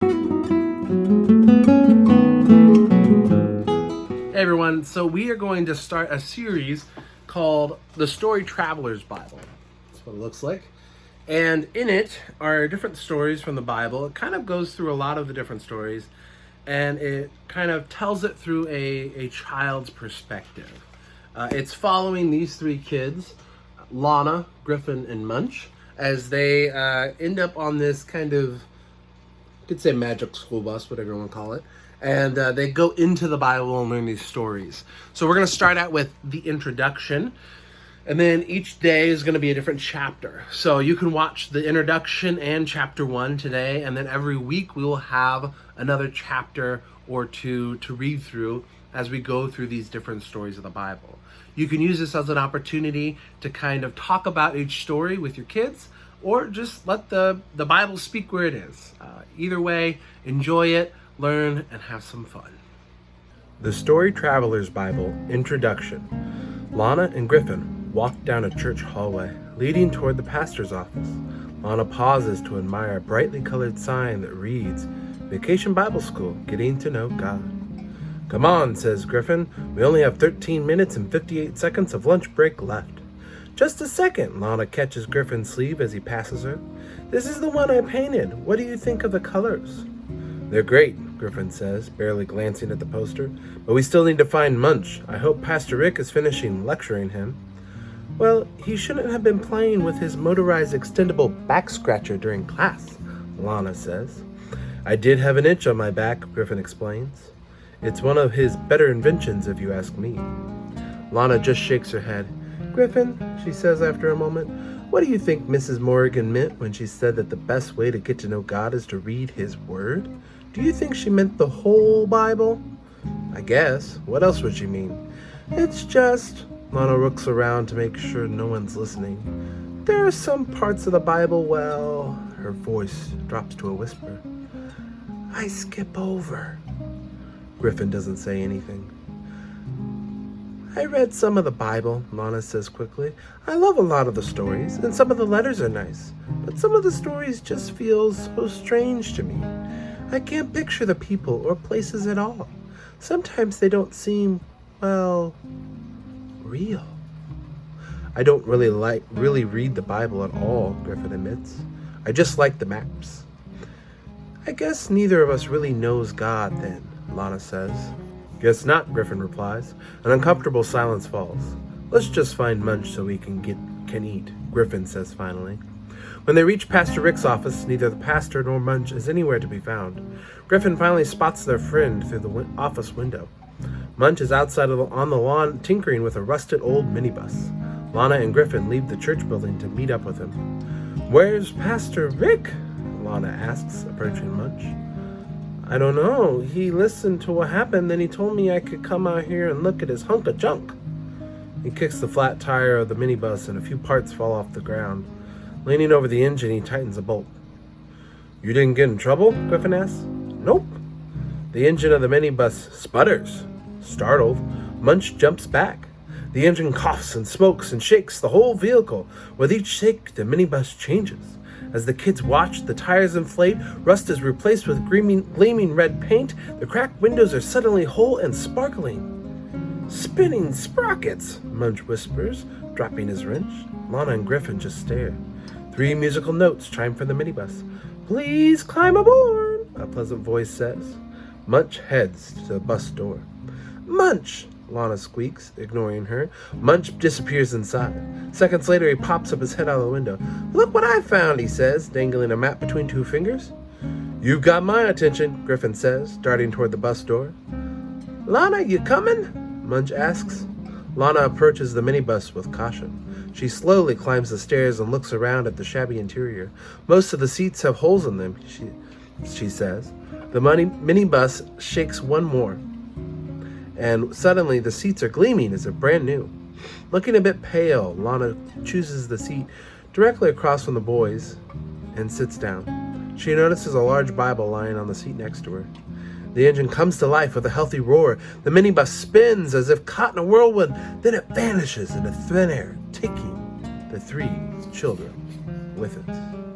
Hey everyone, so we are going to start a series called The Story Traveler's Bible. That's what it looks like. And in it are different stories from the Bible. It kind of goes through a lot of the different stories and it kind of tells it through a child's perspective. It's following these three kids, Lana, Griffin, and Munch, as they end up on this kind of, you could say magic school bus, whatever you want to call it. And they go into the Bible and learn these stories. So we're going to start out with the introduction. And then each day is going to be a different chapter. So you can watch the introduction and chapter 1 today. And then every week we will have another chapter or two to read through as we go through these different stories of the Bible. You can use this as an opportunity to kind of talk about each story with your kids, or just let the Bible speak where it is. Either way, enjoy it, learn, and have some fun. The Story Traveler's Bible Introduction. Lana and Griffin walk down a church hallway leading toward the pastor's office. Lana pauses to admire a brightly colored sign that reads, Vacation Bible School, Getting to Know God. Come on, says Griffin. We only have 13 minutes and 58 seconds of lunch break left. Just a second, Lana catches Griffin's sleeve as he passes her. This is the one I painted. What do you think of the colors? They're great, Griffin says, barely glancing at the poster. But we still need to find Munch. I hope Pastor Rick is finishing lecturing him. Well, he shouldn't have been playing with his motorized extendable back scratcher during class, Lana says. I did have an itch on my back, Griffin explains. It's one of his better inventions, if you ask me. Lana just shakes her head. Griffin, she says after a moment, what do you think Mrs. Morrigan meant when she said that the best way to get to know God is to read his word? Do you think she meant the whole Bible? I guess. What else would she mean? It's just... Lana looks around to make sure no one's listening. There are some parts of the Bible, well... Her voice drops to a whisper. I skip over. Griffin doesn't say anything. I read some of the Bible, Lana says quickly. I love a lot of the stories, and some of the letters are nice. But some of the stories just feel so strange to me. I can't picture the people or places at all. Sometimes they don't seem, well, real. I don't really read the Bible at all, Griffin admits. I just like the maps. I guess neither of us really knows God then, Lana says. Guess not, Griffin replies. An uncomfortable silence falls. Let's just find Munch so we can eat, Griffin says finally. When they reach Pastor Rick's office, neither the pastor nor Munch is anywhere to be found. Griffin finally spots their friend through the office window. Munch is outside on the lawn tinkering with a rusted old minibus. Lana and Griffin leave the church building to meet up with him. Where's Pastor Rick? Lana asks, approaching Munch. I don't know. He listened to what happened, then he told me I could come out here and look at his hunk of junk. He kicks the flat tire of the minibus and a few parts fall off the ground. Leaning over the engine, he tightens a bolt. You didn't get in trouble? Griffin asks. Nope. The engine of the minibus sputters. Startled, Munch jumps back. The engine coughs and smokes and shakes the whole vehicle. With each shake, the minibus changes. As the kids watch, the tires inflate, rust is replaced with gleaming red paint, the cracked windows are suddenly whole and sparkling. Spinning sprockets, Munch whispers, dropping his wrench. Lana and Griffin just stare. 3 musical notes chime from the minibus. Please climb aboard, a pleasant voice says. Munch heads to the bus door. Munch, Lana squeaks, ignoring her. Munch disappears inside. Seconds later, he pops up his head out of the window. Look what I found, he says, dangling a map between 2 fingers. You've got my attention, Griffin says, darting toward the bus door. Lana, you coming? Munch asks. Lana approaches the minibus with caution. She slowly climbs the stairs and looks around at the shabby interior. Most of the seats have holes in them, she says. The minibus shakes one more. And suddenly the seats are gleaming as if brand new. Looking a bit pale, Lana chooses the seat directly across from the boys and sits down. She notices a large Bible lying on the seat next to her. The engine comes to life with a healthy roar. The minibus spins as if caught in a whirlwind. Then it vanishes into thin air, taking the 3 children with it.